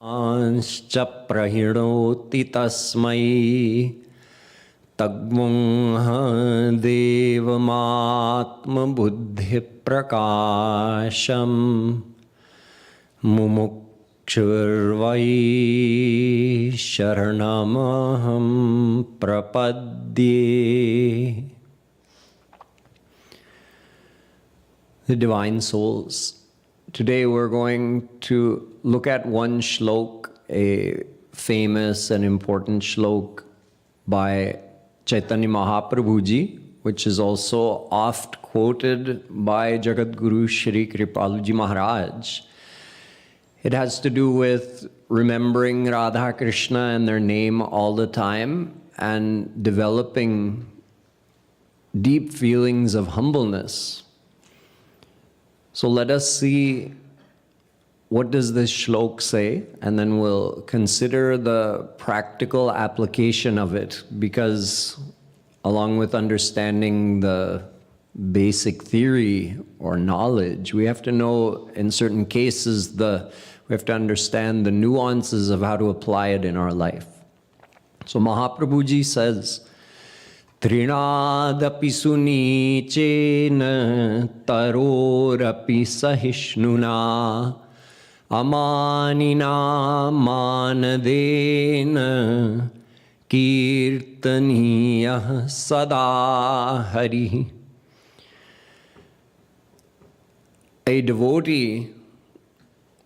Anscha prahinoti tasmai tagmungha devamatma buddhi prakasham mumukshurvai sharanamaham prapadye. The Divine Souls. Today we're going to look at one shlok, a famous and important shlok by Chaitanya Mahaprabhu Ji, which is also oft quoted by Jagadguru Shree Kripalu Ji Maharaj. It has to do with remembering Radha Krishna and their name all the time and developing deep feelings of humbleness. So let us see what does this shlok say, and then we'll consider the practical application of it, because along with understanding the basic theory or knowledge, we have to know in certain cases we have to understand the nuances of how to apply it in our life. So Mahaprabhu Ji says, Trinadapi sunichena tarorapi sahishnuna amanina manadena kirtaniya sada hari. A devotee,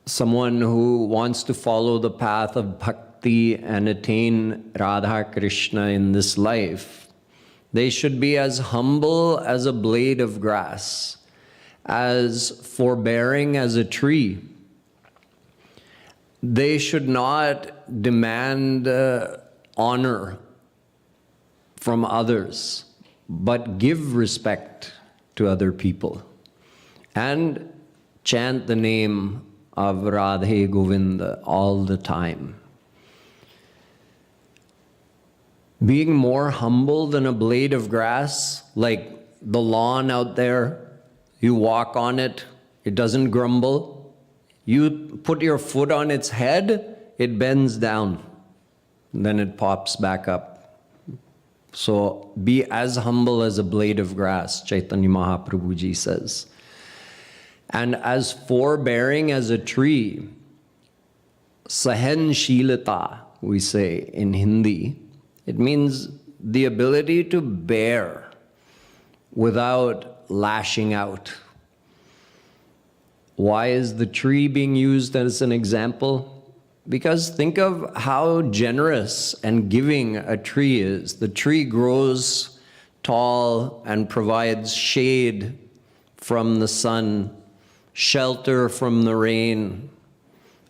someone who wants to follow the path of bhakti and attain Radha Krishna in this life, they should be as humble as a blade of grass, as forbearing as a tree. They should not demand honor from others, but give respect to other people and chant the name of Radhe Govinda all the time. Being more humble than a blade of grass, like the lawn out there, you walk on it, it doesn't grumble. You put your foot on its head, it bends down, then it pops back up. So be as humble as a blade of grass, Chaitanya Mahaprabhu Ji says. And as forbearing as a tree, sahenshilata, we say in Hindi. It means the ability to bear without lashing out. Why is the tree being used as an example? Because think of how generous and giving a tree is. The tree grows tall and provides shade from the sun, shelter from the rain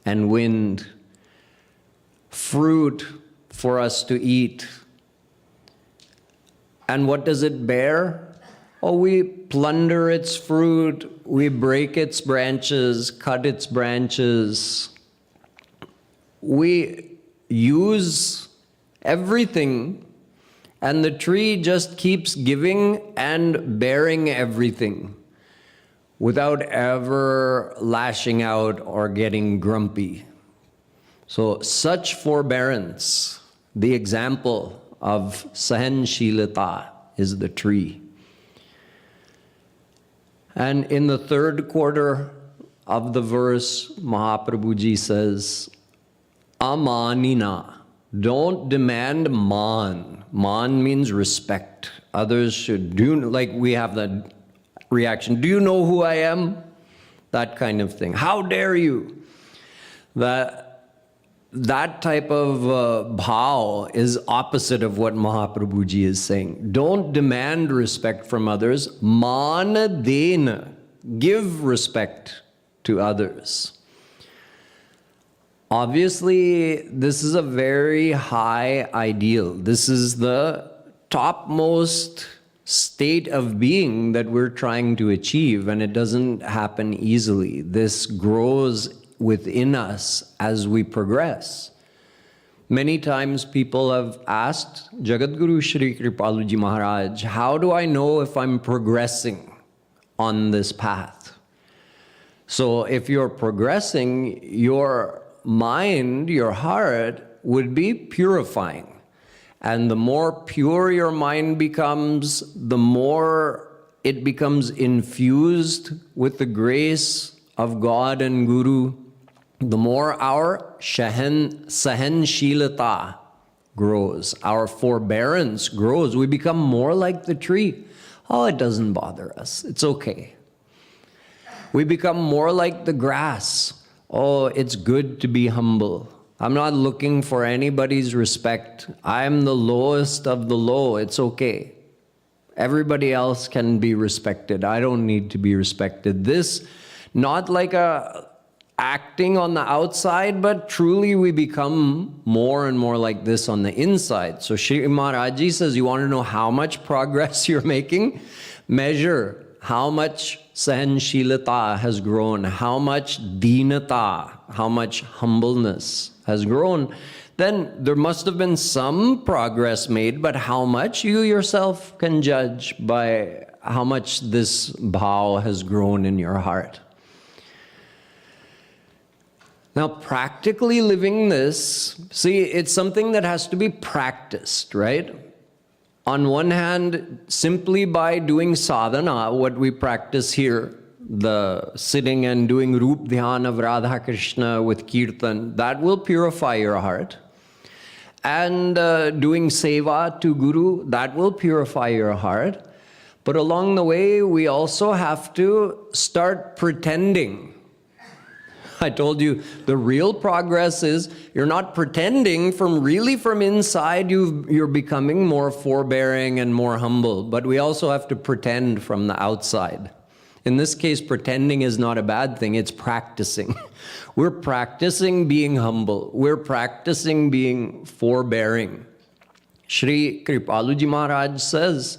and wind, fruit for us to eat. And what does it bear? Oh, we plunder its fruit, we break its branches, cut its branches. We use everything, and the tree just keeps giving and bearing everything without ever lashing out or getting grumpy. So such forbearance, the example of sahenshilata, is the tree. And in the third quarter of the verse, Mahaprabhu Ji says, amanina, don't demand man. Man means respect. Others should do, like we have the reaction, do you know who I am? That kind of thing. How dare you? That type of bhav is opposite of what Mahaprabhu Ji is saying. Don't demand respect from others. Mana dena. Give respect to others. Obviously, this is a very high ideal. This is the topmost state of being that we're trying to achieve, and it doesn't happen easily. This grows within us as we progress. Many times people have asked Jagadguru Shree Kripalu Ji Maharaj, how do I know if I'm progressing on this path? So if you're progressing, your mind, your heart, would be purifying. And the more pure your mind becomes, the more it becomes infused with the grace of God and Guru, the more our sahanshilata grows, our forbearance grows. We become more like the tree. Oh, it doesn't bother us. It's okay. We become more like the grass. Oh, it's good to be humble. I'm not looking for anybody's respect. I'm the lowest of the low. It's okay. Everybody else can be respected. I don't need to be respected. This, not like a acting on the outside, but truly we become more and more like this on the inside. So Shri Maharaj Ji says, you want to know how much progress you're making? Measure how much sahanshilata has grown, how much dinata, how much humbleness has grown. Then there must have been some progress made, but how much you yourself can judge by how much this bhav has grown in your heart. Now, practically living this, see, it's something that has to be practiced, right? On one hand, simply by doing sadhana, what we practice here, the sitting and doing Roop Dhyan of Radha Krishna with Kirtan, that will purify your heart. And doing seva to Guru, that will purify your heart. But along the way, we also have to start pretending. I told you, the real progress is you're not pretending from inside, you're becoming more forbearing and more humble. But we also have to pretend from the outside. In this case, pretending is not a bad thing, it's practicing. We're practicing being humble. We're practicing being forbearing. Shree Kripalu Ji Maharaj says,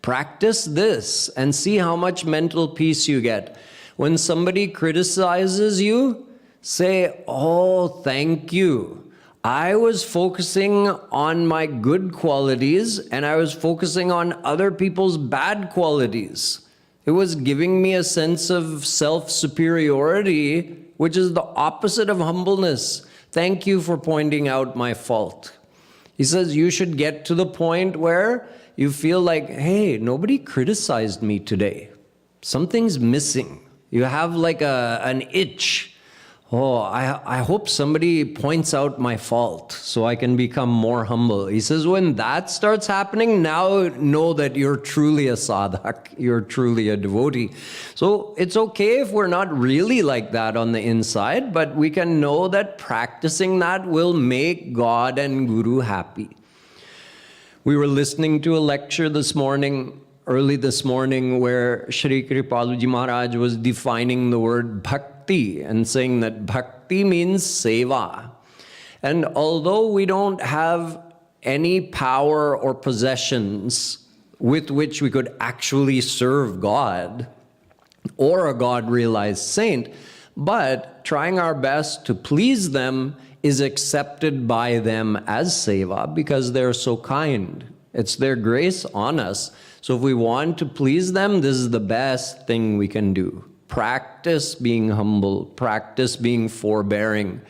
practice this and see how much mental peace you get. When somebody criticizes you, say, oh, thank you. I was focusing on my good qualities and I was focusing on other people's bad qualities. It was giving me a sense of self-superiority, which is the opposite of humbleness. Thank you for pointing out my fault. He says you should get to the point where you feel like, hey, nobody criticized me today. Something's missing. You have like an itch. Oh, I hope somebody points out my fault so I can become more humble. He says when that starts happening, now know that you're truly a sadhak, you're truly a devotee. So it's okay if we're not really like that on the inside, but we can know that practicing that will make God and Guru happy. We were listening to a lecture early this morning, where Shri Kripalu Ji Maharaj was defining the word bhakti and saying that bhakti means seva. And although we don't have any power or possessions with which we could actually serve God or a God-realized saint, but trying our best to please them is accepted by them as seva because they're so kind. It's their grace on us. So if we want to please them, this is the best thing we can do. Practice being humble, practice being forbearing,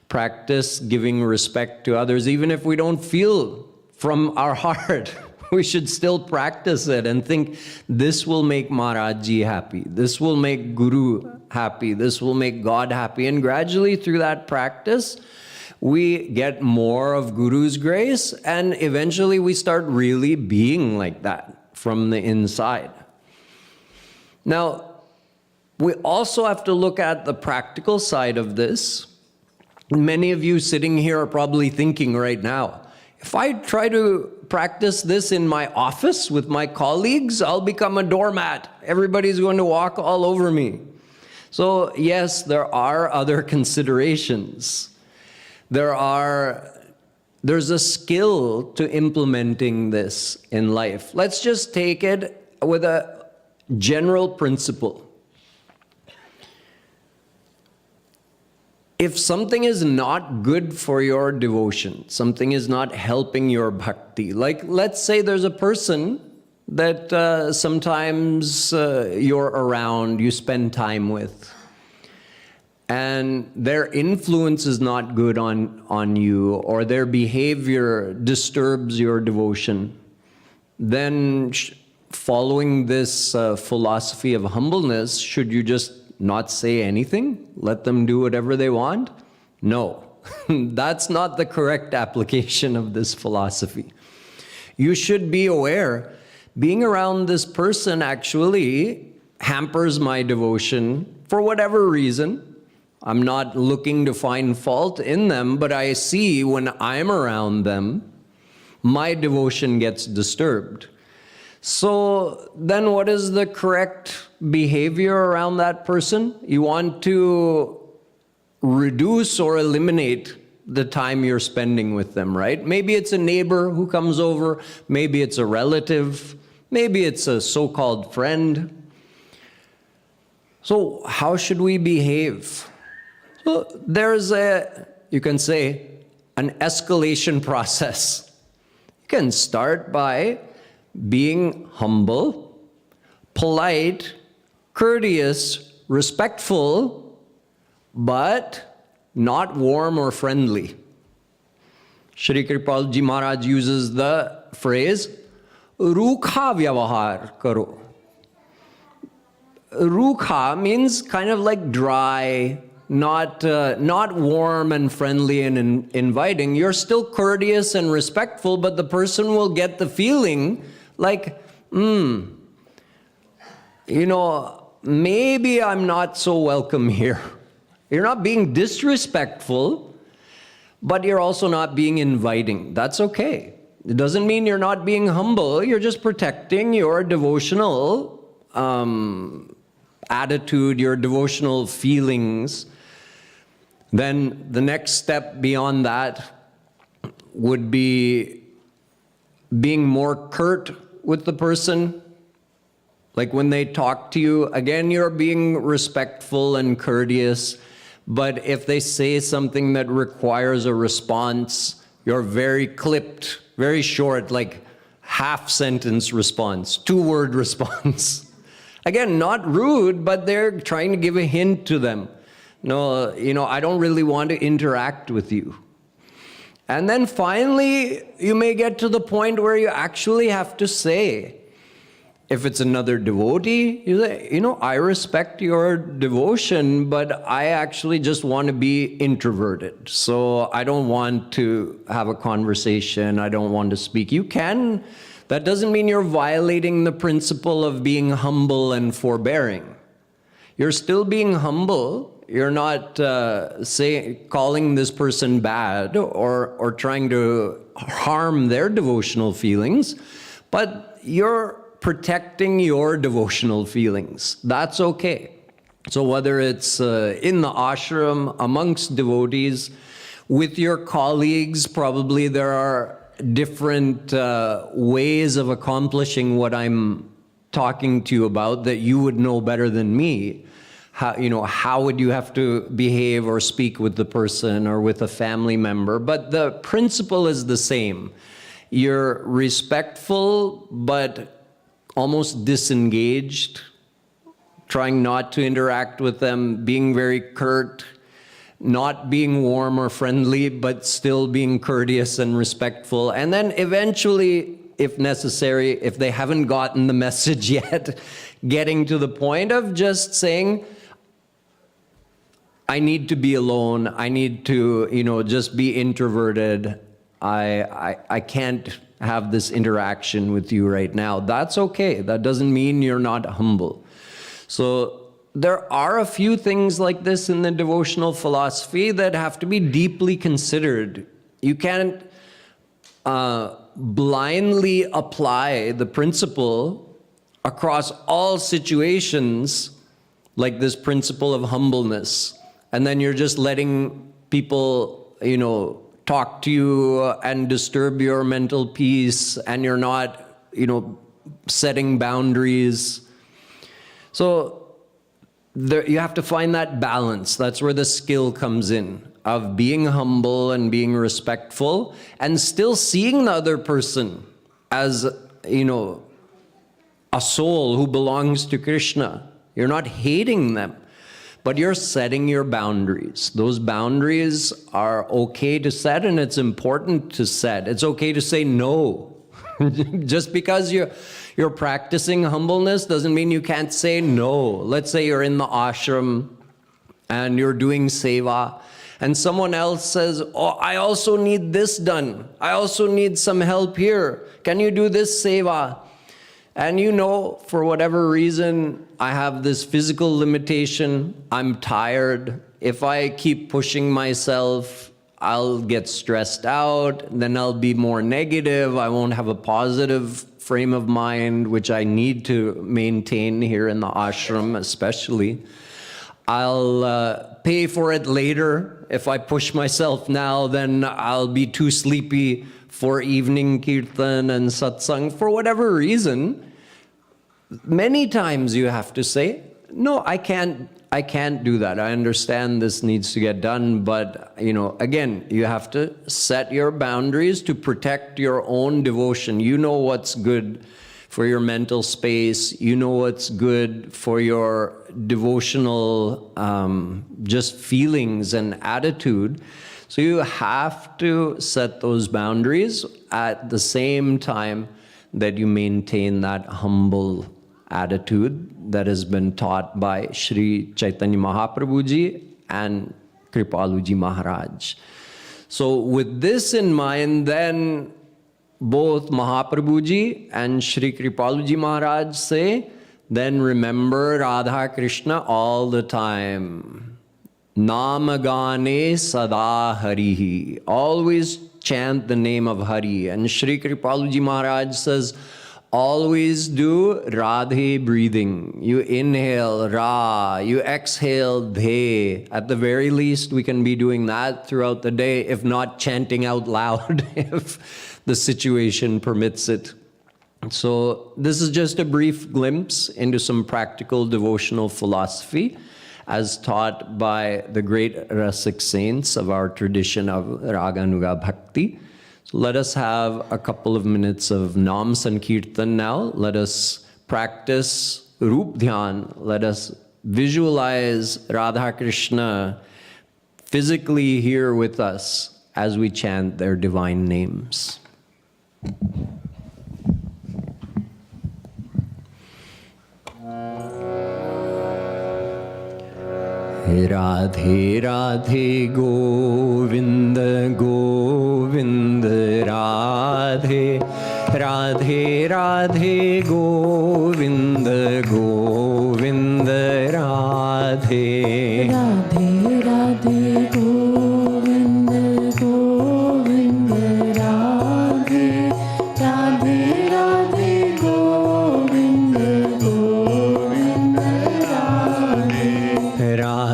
practice giving respect to others, even if we don't feel from our heart. We should still practice it and think, this will make Maharaj Ji happy, this will make Guru happy, this will make God happy. And gradually through that practice, we get more of Guru's grace, and eventually we start really being like that from the inside. Now, we also have to look at the practical side of this. Many of you sitting here are probably thinking right now, if I try to practice this in my office with my colleagues, I'll become a doormat. Everybody's going to walk all over me. So yes, there are other considerations. There's a skill to implementing this in life. Let's just take it with a general principle. If something is not good for your devotion, something is not helping your bhakti, like let's say there's a person that sometimes you're around, you spend time with, and their influence is not good on you, or their behavior disturbs your devotion, then following this philosophy of humbleness, should you just not say anything? Let them do whatever they want? No, that's not the correct application of this philosophy. You should be aware, being around this person actually hampers my devotion for whatever reason. I'm not looking to find fault in them, but I see when I'm around them, my devotion gets disturbed. So then what is the correct behavior around that person? You want to reduce or eliminate the time you're spending with them, right? Maybe it's a neighbor who comes over, maybe it's a relative, maybe it's a so-called friend. So how should we behave? So there's you can say, an escalation process. You can start by being humble, polite, courteous, respectful, but not warm or friendly. Shree Kripalu Ji Maharaj uses the phrase, "Rukha vyavahar karo." Rukha means kind of like dry, not warm and friendly and inviting. You're still courteous and respectful, but the person will get the feeling like, maybe I'm not so welcome here. You're not being disrespectful, but you're also not being inviting. That's okay. It doesn't mean you're not being humble. You're just protecting your devotional attitude, your devotional feelings. Then the next step beyond that would be being more curt with the person. Like when they talk to you, again, you're being respectful and courteous. But if they say something that requires a response, you're very clipped, very short, like half-sentence response, two-word response. Again, not rude, but they're trying to give a hint to them. No, I don't really want to interact with you. And then finally, you may get to the point where you actually have to say, if it's another devotee, you say, I respect your devotion, but I actually just want to be introverted. So I don't want to have a conversation. I don't want to speak. You can. That doesn't mean you're violating the principle of being humble and forbearing. You're still being humble. You're not calling this person bad or trying to harm their devotional feelings, but you're protecting your devotional feelings. That's okay. So whether it's in the ashram, amongst devotees, with your colleagues, probably there are different ways of accomplishing what I'm talking to you about that you would know better than me. How would you have to behave or speak with the person or with a family member? But the principle is the same. You're respectful, but almost disengaged, trying not to interact with them, being very curt, not being warm or friendly, but still being courteous and respectful. And then eventually, if necessary, if they haven't gotten the message yet, getting to the point of just saying, I need to be alone. I need to, just be introverted. I can't have this interaction with you right now. That's okay. That doesn't mean you're not humble. So there are a few things like this in the devotional philosophy that have to be deeply considered. You can't blindly apply the principle across all situations, like this principle of humbleness. And then you're just letting people, talk to you and disturb your mental peace, and you're not, setting boundaries. So you have to find that balance. That's where the skill comes in, of being humble and being respectful, and still seeing the other person as, a soul who belongs to Krishna. You're not hating them, but you're setting your boundaries. Those boundaries are okay to set, and it's important to set. It's okay to say no. Just because you're practicing humbleness doesn't mean you can't say no. Let's say you're in the ashram and you're doing seva, and someone else says, oh, I also need this done. I also need some help here. Can you do this seva? And you know, for whatever reason, I have this physical limitation. I'm tired. If I keep pushing myself, I'll get stressed out. Then I'll be more negative. I won't have a positive frame of mind, which I need to maintain here in the ashram especially. I'll pay for it later. If I push myself now, then I'll be too sleepy for evening kirtan and satsang for whatever reason. Many times you have to say, no, I can't do that. I understand this needs to get done, but again, you have to set your boundaries to protect your own devotion. You know what's good for your mental space. You know what's good for your devotional just feelings and attitude. So you have to set those boundaries at the same time that you maintain that humble attitude that has been taught by Sri Chaitanya Mahaprabhu Ji and Kripalu Ji Maharaj. So with this in mind, then both Mahaprabhu Ji and Sri Kripalu Ji Maharaj say, then remember Radha Krishna all the time. Namagane sada harihi. Always chant the name of Hari. And Sri Kripalu Ji Maharaj says, always do Radhe breathing. You inhale Ra, you exhale De. At the very least, we can be doing that throughout the day, if not chanting out loud, if the situation permits it. So this is just a brief glimpse into some practical devotional philosophy as taught by the great Rasik saints of our tradition of Raganuga Bhakti. So let us have a couple of minutes of Nam Sankirtan now. Let us practice Roop Dhyan. Let us visualize Radha Krishna physically here with us as we chant their divine names. Radhe Radhe Govinda Govinda Radhe Radhe Radhe Govinda Govinda Radhe Radhe Radhe Govinda Govinda Radhe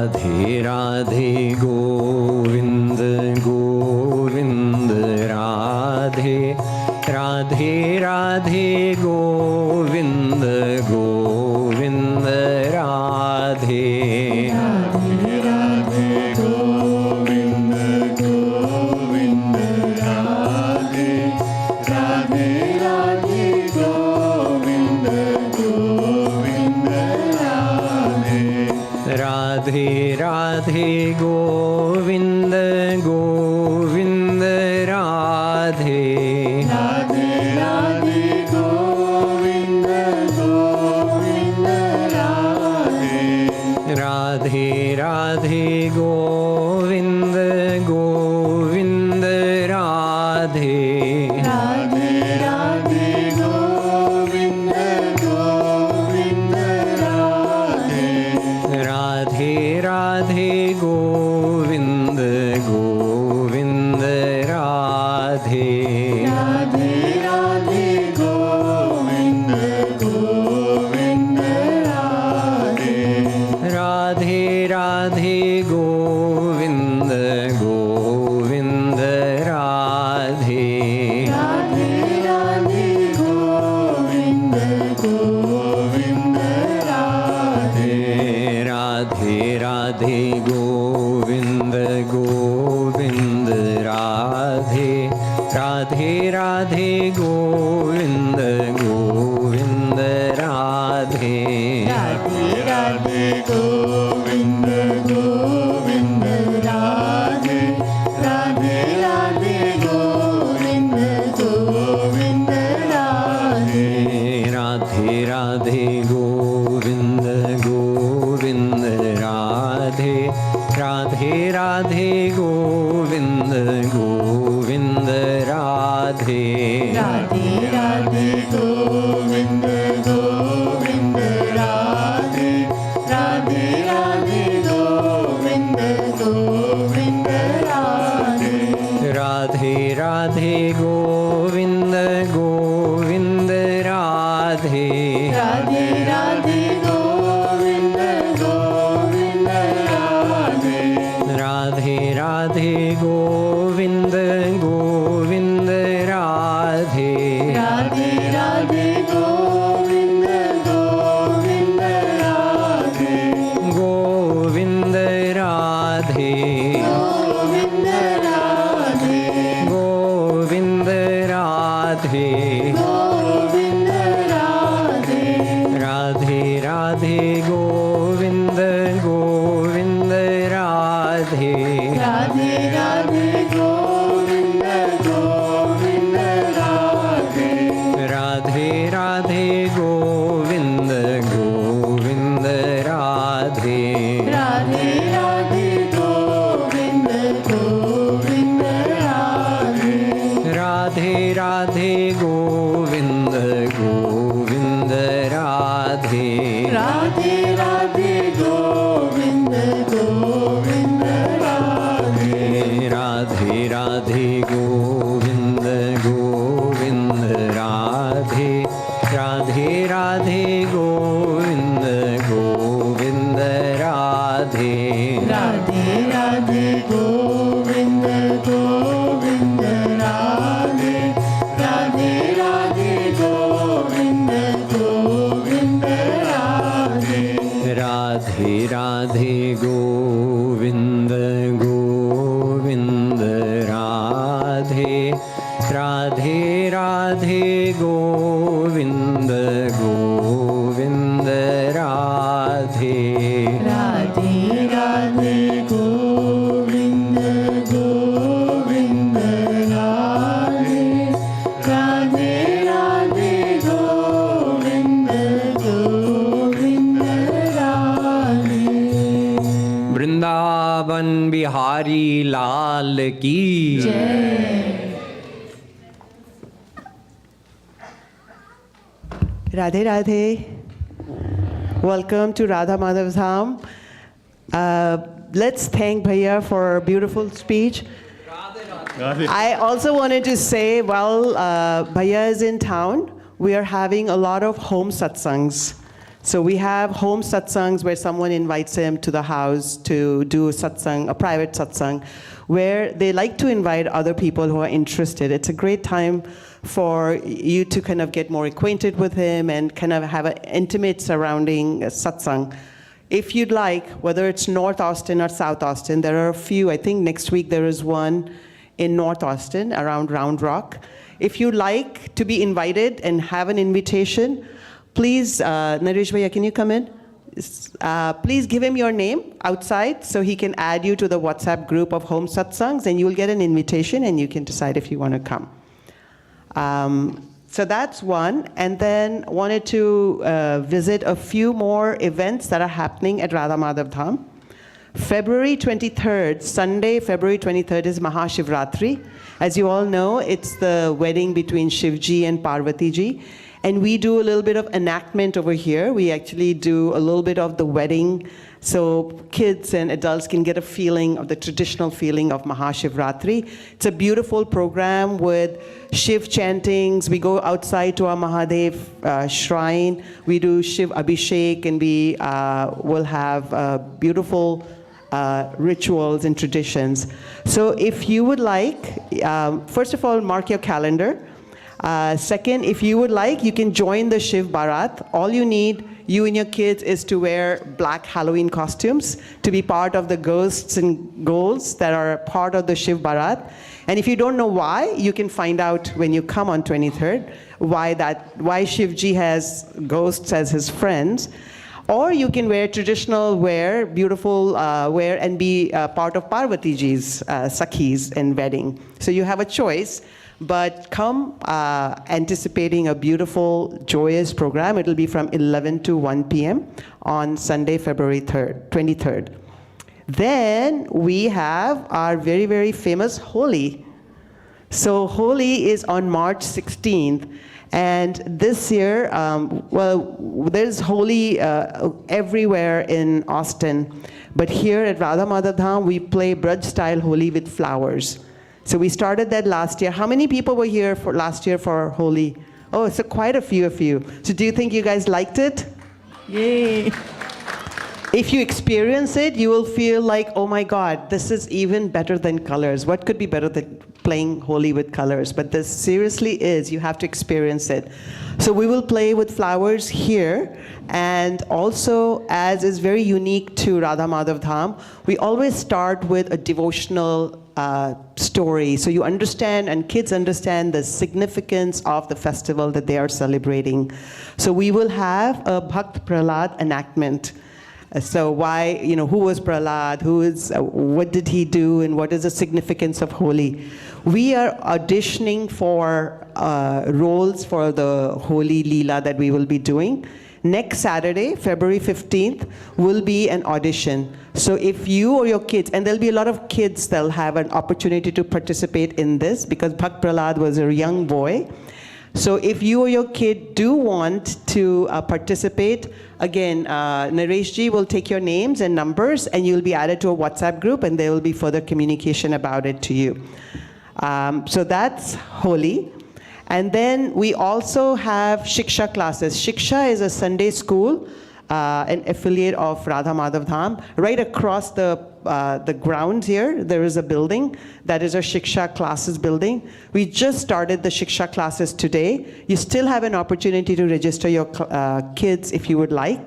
Radhe Radhe Govinda Govinda Radhe Radhe Radhe Govinda Govinda Radhe Radhe Radhe Govinda Govinda Radhe Radhe Radhe Govinda Govinda Radhe Radhe Radhe Govinda Govinda Radhe Radhe Radhe Govinda Govinda Radhe Radhe Radhe Govinda Govinda Radhe Radhe Radhe Govinda Govinda Radhe Radhe Radhe Govinda Govinda Radhe Radhe Radhe Govinda Govinda Radhe Radhe Radhe Govinda Govinda Radhe Radhe Radhe Govinda Govinda Radhe Radhe Radhe Govinda Govinda Radhe Radhe Radhe Govinda Govinda Radhe Radhe Radhe Govinda Govinda Radhe Radhe Radhe Govinda Radhe. Radhe Radhe Govinda Govinda Radhe. Radhe Radhe Govinda Govinda Radhe. Radhe Radhe Govinda Govinda Radhe. Radhe Radhe Govinda Govinda Radhe. Radhe Radhe Govinda Govinda Radhe. Radhe Radhe Govinda Govinda Radhe. Govinda Radhe. Govinda Radhe. Govinda Radhe. Govinda Radhe. Radhe Radhe Govinda Govinda Radhe. Radhe Radhe Govinda Govinda Radhe. Radhe Radhe Govinda Govinda Radhe. Radhe Radhe Govinda Govinda Radhe. Radhe Radhe Govinda Govinda Radhe. Radhe Radhe Govinda Govinda Radhe. Radhe Radhe Govinda Govinda Radhe. Radhe Radhe Govinda Govinda Radhe. Radhe Radhe Govinda Govinda Radhe. Radhe Radhe Govinda Govinda Radhe. Radhe Radhe Govinda Govinda Radhe. Radhe Radhe Govinda Govinda Radhe. Radhe Radhe Govinda Govinda Radhe. Radhe Radhe Govinda Govinda Radhe. Vrindavan Bihari Lal Ki. Radhe Radhe. Welcome to Radha Madhav Dham. Let's thank Bhaiya for a beautiful speech. I also wanted to say, while Bhaiya is in town, we are having a lot of home satsangs. So we have home satsangs where someone invites him to the house to do a satsang, a private satsang, where they like to invite other people who are interested. It's a great time for you to kind of get more acquainted with him and kind of have an intimate surrounding satsang. If you'd like, whether it's North Austin or South Austin, there are a few. I think next week there is one in North Austin around Round Rock. If you'd like to be invited and have an invitation, please, Naresh Bhaiya, can you come in? Please give him your name outside so he can add you to the WhatsApp group of home satsangs, and you'll get an invitation and you can decide if you want to come. So that's one. And then wanted to visit a few more events that are happening at Radha Madhav Dham. February 23rd, Sunday, February 23rd is Mahashivratri. As you all know, it's the wedding between Shivji and Parvati Ji. And we do a little bit of enactment over here. We actually do a little bit of the wedding so kids and adults can get a feeling of the traditional feeling of Mahashivratri. It's a beautiful program with Shiv chantings. We go outside to our Mahadev shrine. We do Shiv Abhishek, and we will have beautiful rituals and traditions. So if you would like, first of all, mark your calendar. Second, if you would like, you can join the Shiv Bharat. All you need, you and your kids, is to wear black Halloween costumes to be part of the ghosts and ghouls that are part of the Shiv Bharat. And if you don't know why, you can find out when you come on 23rd why Shivji has ghosts as his friends. Or you can wear traditional wear, beautiful wear, and be part of Parvati Ji's Sakhis and wedding. So you have a choice. But come anticipating a beautiful, joyous program. It'll be from 11 to 1 p.m. on Sunday, February 23rd. Then we have our very, very famous Holi. So Holi is on March 16th. And this year, there's Holi everywhere in Austin. But here at Radha Madhav Dham, we play Braj-style Holi with flowers. So we started that last year. How many people were here for last year for Holi? Oh, so quite a few of you. So do you think you guys liked it? Yay. If you experience it, you will feel like, oh my God, this is even better than colors. What could be better than playing Holi with colors? But this seriously is, you have to experience it. So we will play with flowers here. And also, as is very unique to Radha Madhav Dham, we always start with a devotional story. So you understand, and kids understand the significance of the festival that they are celebrating. So we will have a Bhakt Prahlad enactment. So why, who was Prahlad, what did he do, and what is the significance of Holi? We are auditioning for roles for the Holi Leela that we will be doing. Next Saturday, February 15th, will be an audition. So if you or your kids, and there'll be a lot of kids that'll have an opportunity to participate in this, because Bhakt Prahlad was a young boy. So if you or your kid do want to participate, again, Naresh ji will take your names and numbers, and you'll be added to a WhatsApp group, and there will be further communication about it to you. So that's Holi. And then we also have Shiksha classes. Shiksha is a Sunday school, an affiliate of Radha Madhav Dham. Right across the grounds here, there is a building that is our Shiksha classes building. We just started the Shiksha classes today. You still have an opportunity to register your kids if you would like.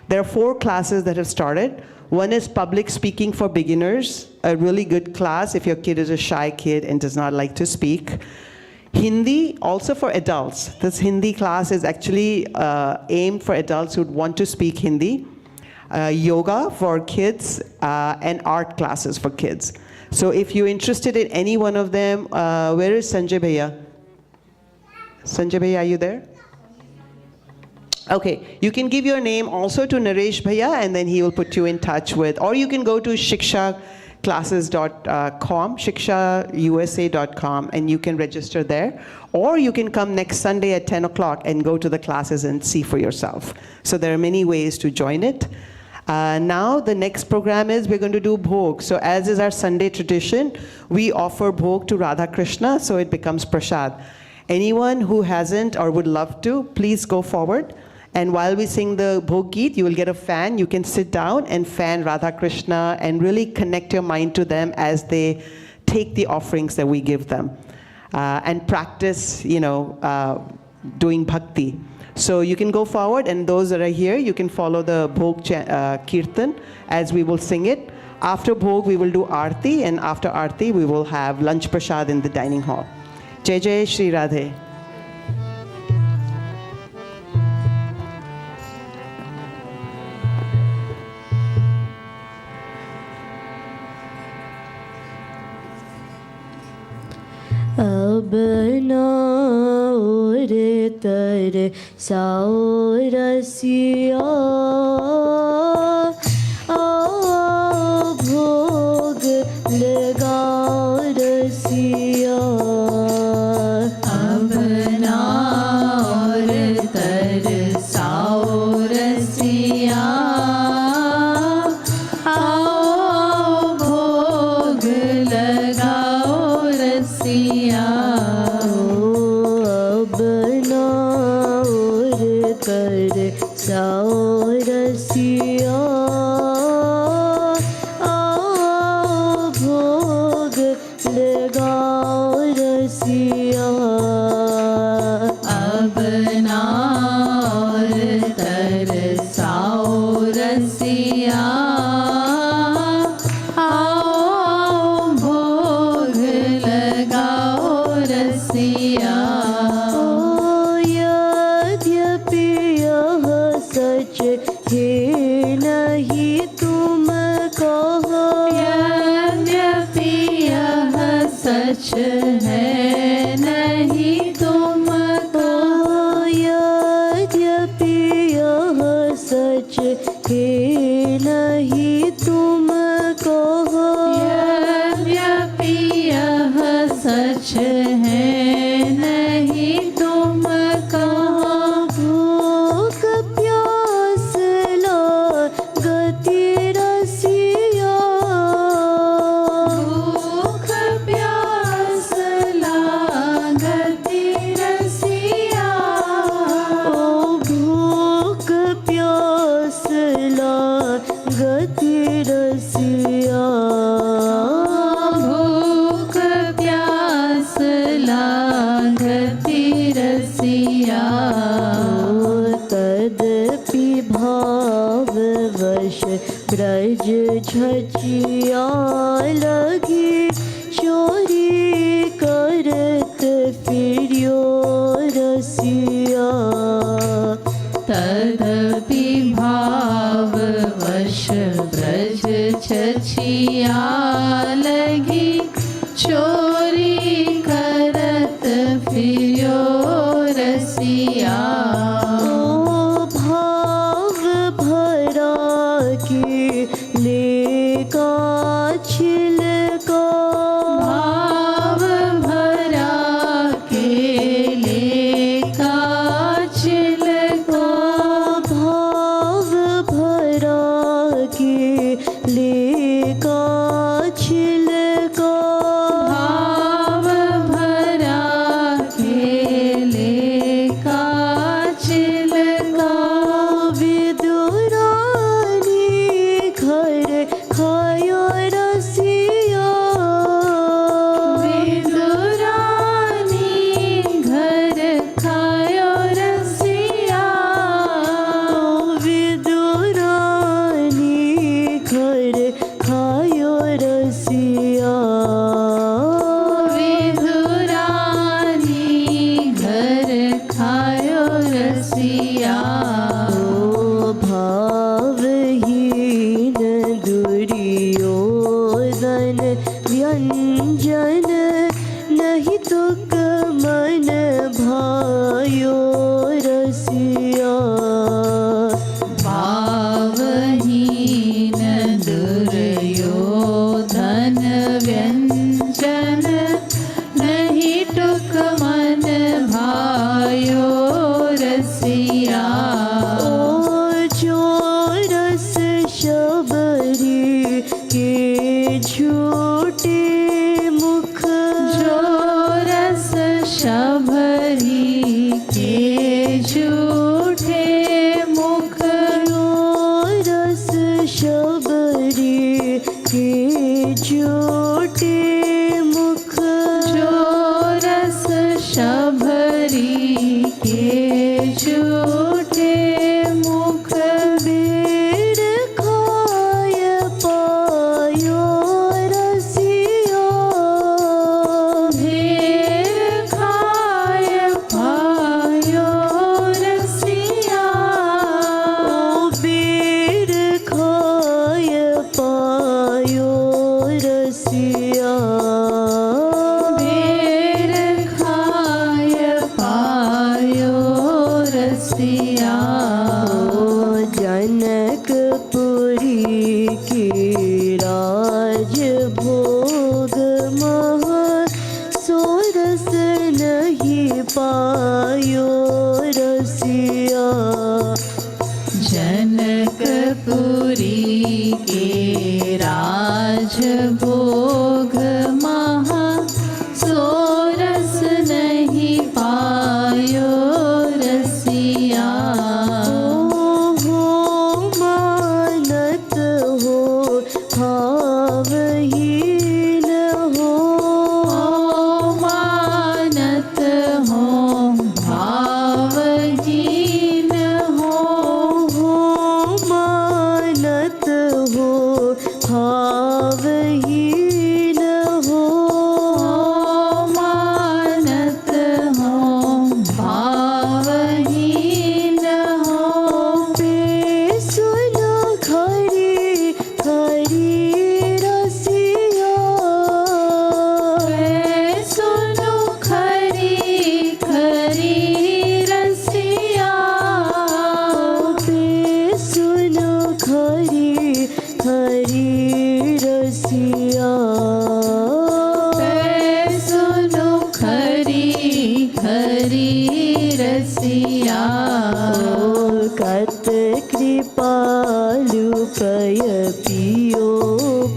There are 4 classes that have started. One is public speaking for beginners, a really good class if your kid is a shy kid and does not like to speak. Hindi, also for adults. This Hindi class is actually aimed for adults who want to speak Hindi. Yoga for kids, and art classes for kids. So if you're interested in any one of them, where is Sanjay Bhaiya? Sanjay Bhaiya, are you there? Okay, you can give your name also to Naresh Bhaiya, and then he will put you in touch with, or you can go to shikshaclasses.com, shikshausa.com, and you can register there. Or you can come next Sunday at 10 o'clock and go to the classes and see for yourself. So there are many ways to join it. Now the next program is we're going to do Bhog. So as is our Sunday tradition, we offer Bhog to Radha Krishna, so it becomes Prasad. Anyone who hasn't or would love to, please go forward. And while we sing the Bhog Geet, you will get a fan. You can sit down and fan Radha Krishna and really connect your mind to them as they take the offerings that we give them. And practice, doing bhakti. So you can go forward, and those that are here, you can follow the Bhog Kirtan as we will sing it. After Bhog, we will do Aarti, and after Aarti, we will have lunch prasad in the dining hall. Jai Jai Shri Radhe. अब नार तर सारसिया भोग लगा रसिया अब नार तर सारसिया भोग लगाओ रसिया सारसिया भोग लगाओ रसिया अब नार तर सारसिया भोग लगाओ रसिया सच है नहीं तुम कहो यद्यपि यह सच है नहीं तुम कहो यद्यपि यह सच है नहीं तुम कहो यद्यपि यह सच नहीं तुम कहाँ। भूख प्यास लागती रसिया, भूख प्यास लागती रसिया। ओ भूख प्यास लागती रसिया, भूख प्यास लागती रसिया। तदपि भाववश ब्रज झचिया लगी, चोरी करत फिर्यो रसिया। तदपि भाववश ब्रज झचिया लगी, चोरी करत फिर्यो रसिया। ओ भाव भरा की लेका छिलका, भाव भरा के लेका छिलका। भाव भरा के लेका छिलका, भाव भरा के लेका छिलका। विदुरानी घर खायो रसिया, विदुरानी घर खायो रसिया। विदुरानी घर खायो रसिया, विदुरानी घर खायो रसिया। ओ भावहीन दुर्योधन व्यंजन, नहीं तुक मन भायो रसिया। भावहीन दुर्योधन व्यंजन, नहीं टुक मन भायो रसिया। ओ जो रस शबरी के झूठे मुख, जो रस शबरी के झूठे मुख। जो रस शबरी के झूठे मुख, जो रस शबरी के झूठे मुख। बेर खाय पायो रसिया, बेर खाय पायो रसिया। ओ बेर खाय पायो रसिया, बेर खाय पायो रसिया। ओ जनकपुरी के राज भोग महा, सोरस नहीं पायो रसिया। जनकपुरी के राज भोग महा, सोरस नहीं पायो रसिया। हो मानत हो भावहीन हो, मानत हो भावहीन श्री रसिया कत कृपालु पय पियो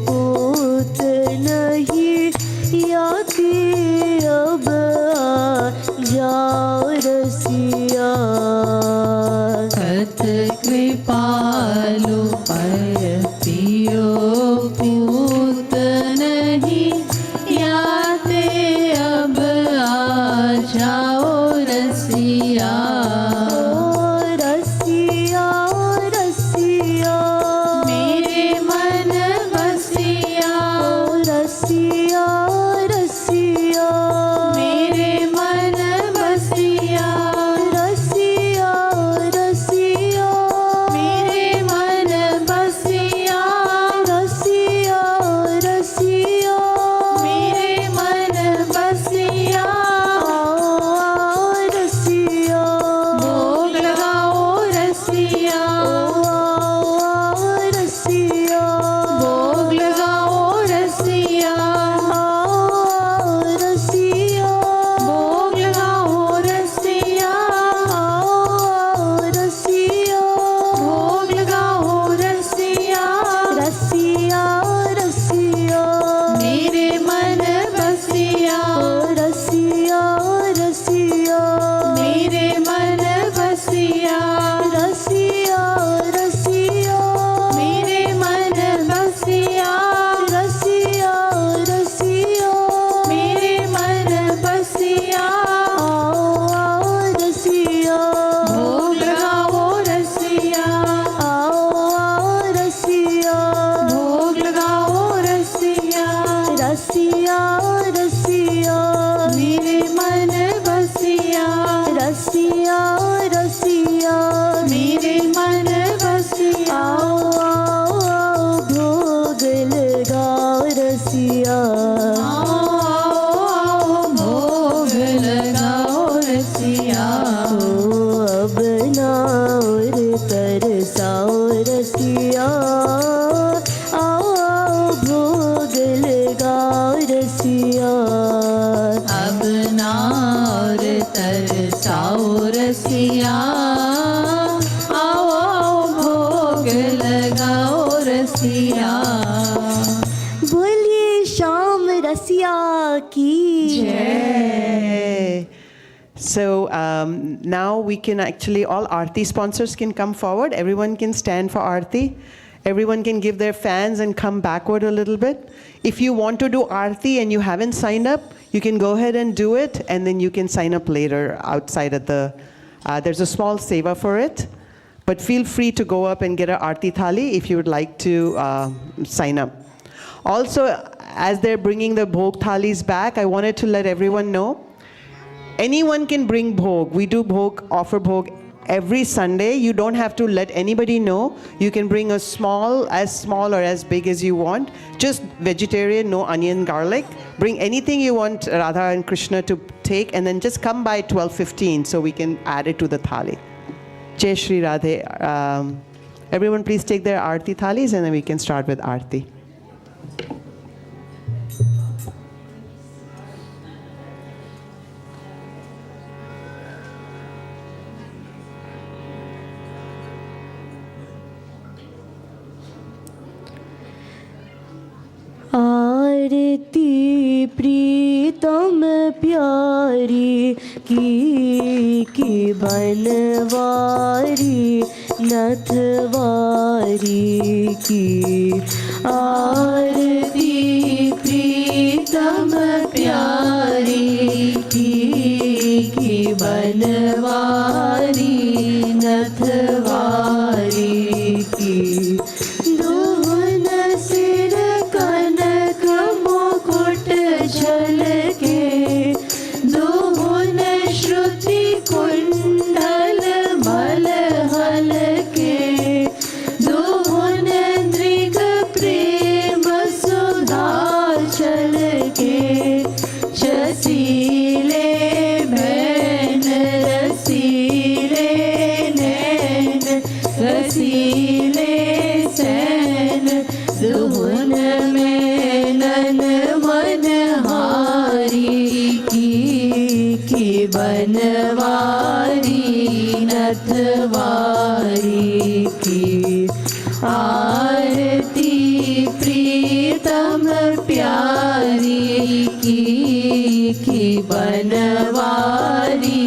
पूत नहीं याति अब जाओ रसिया कत कृपालु पय पियो पूत नहीं याते अब आ जाओ रसिया रसिया रसिया मेरे मन बसिया रसिया रसिया मेरे मन बसिया रसिया रसिया मेरे मन बसिया रसिया रसिया मेरे मन बसिया रसिया भोग लगाओ रसिया रसिया भोग लगाओ रसिया रसिया भोग लगाओ रसिया रसिया भोग लगाओ रसिया रसिया रसिया मेरे मन बसिया रसिया रसिया मेरे मन बसिया रसिया रसिया मेरे मन बसिया रसिया रसिया मेरे मन बसिया रसिया भोग लगाओ रसिया रसिया भोग लगाओ रसिया रसिया रसिया मेरे मन बसिया रसिया रसिया मेरे मन बसिया भोग लगाओ रसिया आओ भोग लगाओ रसिया अब ना और तरसाओ रसिया आओ भोग लगाओ रसिया अब ना और तरसाओ रसिया आओ आओ भोग लगाओ रसिया बोलिए श्याम रसिया की Yay. So now we can actually, all Aarti sponsors can come forward. Everyone can stand for Aarti. Everyone can give their fans and come backward a little bit. If you want to do Aarti and you haven't signed up, you can go ahead and do it, and then you can sign up later outside at the, there's a small seva for it. But feel free to go up and get an Aarti thali if you would like to sign up. Also, as they're bringing the bhog thalis back, I wanted to let everyone know, anyone can bring bhog. We do bhog, offer bhog every Sunday. You don't have to let anybody know. You can bring as small or as big as you want. Just vegetarian, no onion, garlic. Bring anything you want Radha and Krishna to take, and then just come by 12:15 so we can add it to the thali. Jai Shri Radhe. Everyone please take their Aarti thalis, and then we can start with Aarti. आरती प्रीतम प्यारी की बनवारी नथवारी की आरती प्रीतम प्यारी की बनवारी नथवारी की दुहन सिर कनक मुकुट झलके दुहन श्रुति कुंडल मलहल के दुहन दृग प्रेम सुधा चल के चसीले बैन रसी की बनवारी नथवारी की आरती प्रीतम प्यारी की बनवारी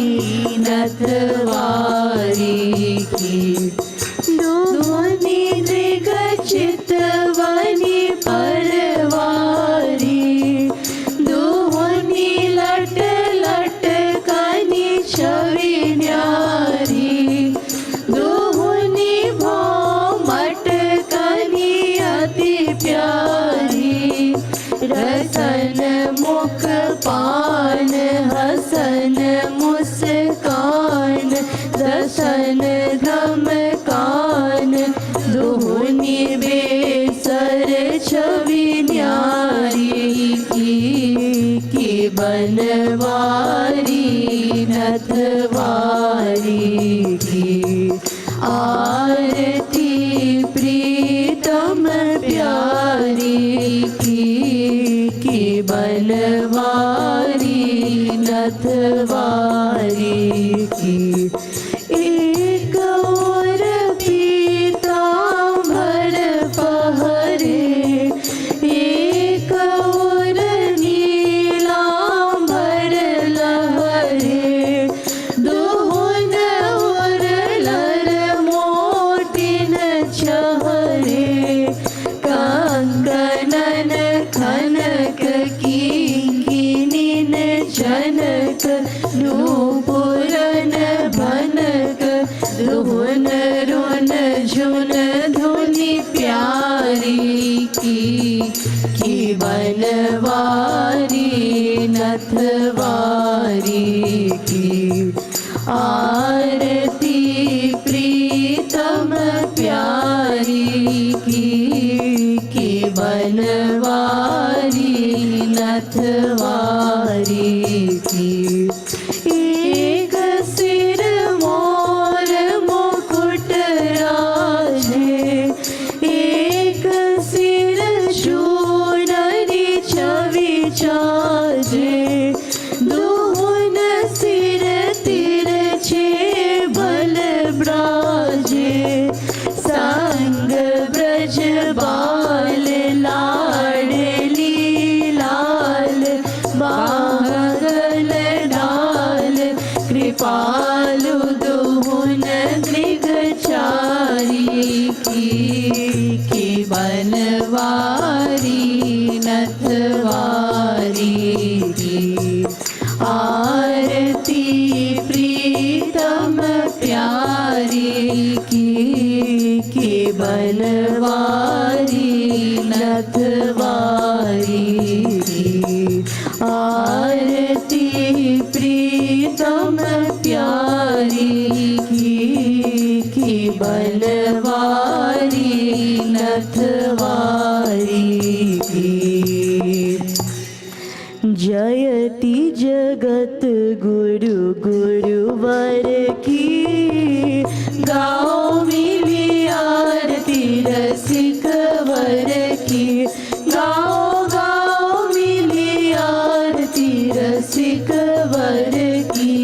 नथवारी की दोनी दृग चितवनी परवारी दोनी लट लट कनी छवि न्यारी दोनी भौमट कनी अति प्यारी रसन मुख पान हसन मुस्कान दसन धम कान दोहनी बेसर छवि न्यारी की बनवारी नथवारी की आरती प्रीतम प्यारी की बनवारी नथवारी की एक और पीतांबर पहरे एक और नीलांबर लहरे दोहन और लर मोतिन छहरे कंगनन खनक किंकिनिन जनक नूपुरन भनक धुन रुन झुन धुनि प्यारी की बनवारी नथवारी की आरती प्रीतम प्यारी की बनवारी नथवारी की एक सिर मोर मुकुट राजे एक सिर शूनरी छवि चाजे दोहन सिर तिरछे बल ब्राजे संग ब्रज बाल लाडली लाल बागल डाल कृपालु दोहन दृगचारी की बनवारी नथवारी की आरती प्रीतम प्यारी की बनवारी नथवारी की आरती प्रीतम प्यारी की बनवारी नथवारी की जयति जगत गुरु गुरुवर की गाओ मिली आरती रसिक वर की गाओ गाओ मिली आरती रसिक वर की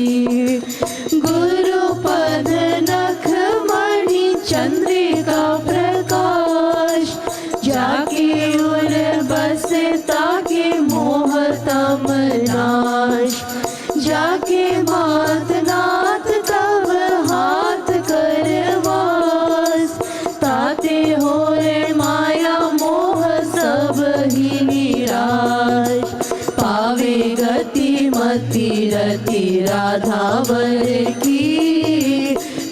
गुरुपद नख मणि चंद्रिका प्रकाश जाके उर बसे ताके मोह तम नाश जाके मात नाथ तब हाथ करवास ताते होए माया मोह सब ही निराश पावे गति मति रति राधावर की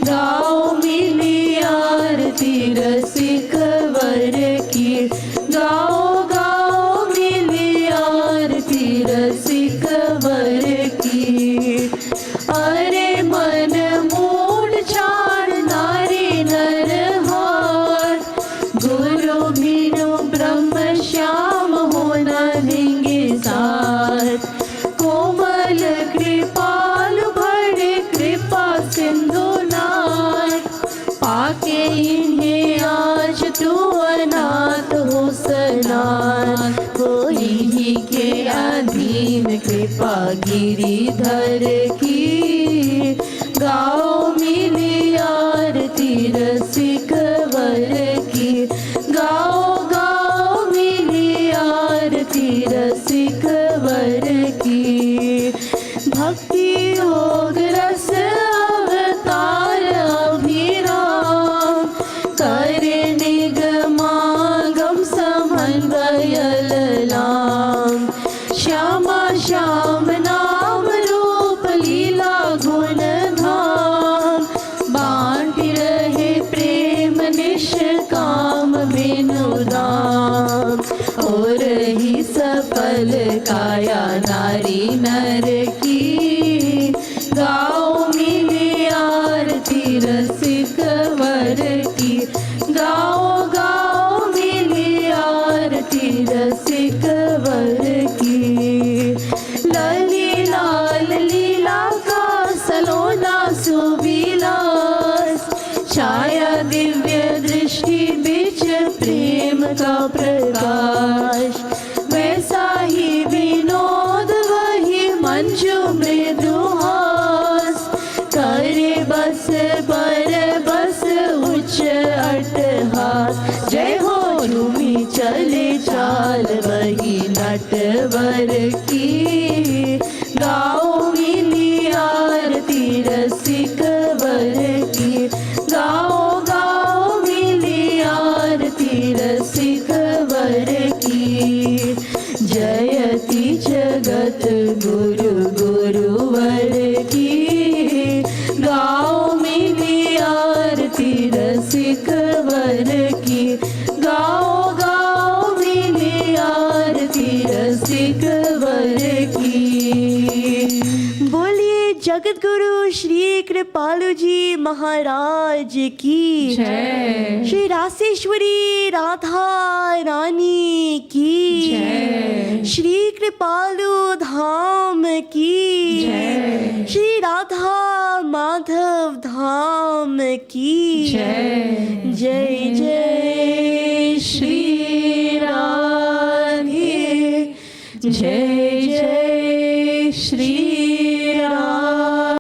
गाओ मिली आरती रसिक वर की गाओ गाओ मिली आरती रसिक वर की अरे मन मूड चार नारी नर हार गुरु बिनु ब्रह्म श्याम होना देंगे साथ कोमल कृपाल भरे कृपा सिंधु नाथ पाके इन्हें आज तू अनाथ हो सनाथ कोई ही के अधीन कृपा गिरिधर की गाओ मिली आरती रसिक वर की गाओ गाओ मिली आरती रसिक वर की भक्ति योग रस अवतार अभिराम करे निगमागम समन्वय ललाम श्यामा श्याम नाम रूप लीला गुण धाम बांटी रहे प्रेम निष्काम बिनु दाम और ही सफल काया नारी नर की गाओ मिली आरती रसिक वर की गाओ गाओ मिली आरती रसिक वर की लली लाल लीला का सलोना सुविलास छाया दिव्य दृष्टि बीच प्रेम का प्रकाश वैसा ही विनोद वही मंजू मृदुहास करे बस पर बस उच्च अट्टहास जय हो झूमी चले चाल वही नटवर की गाओ मिली आरती रसिक वर की गाओ गाओ मिली आरती रसिक वर की जयति जगत गुरु गुरुवर की गाओ मिली आरती रसिक वर की गाओ गाओ मिली आरती रसिक वर की बोलिए जगतगुरु श्री कृपालु जी महाराज की जय श्री रासेश्वरी राधा रानी की जय श्री कृपालु धाम की जय श्री राधा माधव धाम की जय जय जय